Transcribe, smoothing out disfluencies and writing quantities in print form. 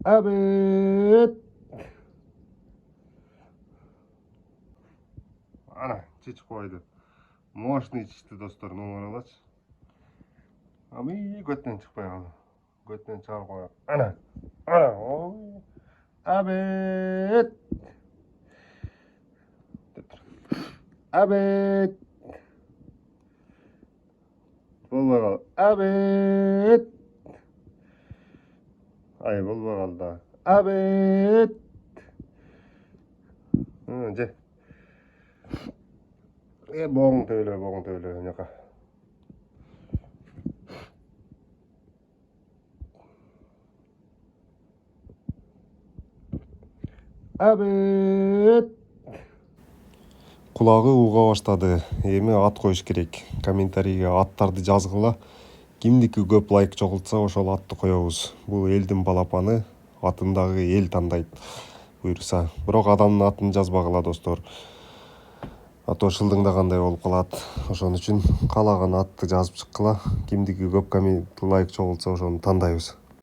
Абет. Ана, чич қойды. Мощный чичті достар, номер алач. Ами, көттен шықпай қалды. Көттен шығар қойып. Ана, ой. Абет. Абет. Болмай қалды. Абет. Ай, болмай қалды. Абет. Же. Боғың төйле, неқа. Абет. Құлағы уға баштады. Эми ат қойыш керек. Комментарийге аттарды жазғыла. Кимдики көп лайк жоғылтса, ошол атты коебуз. Бул элдин балапаны, атындагы эл тандайт. Буйрса. Бирок адамдын атын жазбагыла достор. Ато шылдыңда кандай болуп калат. Ошон үчүн каалаган атты жазып чыккыла. Кимдики көп коммент лайк жоголтса ошону тандайбыз.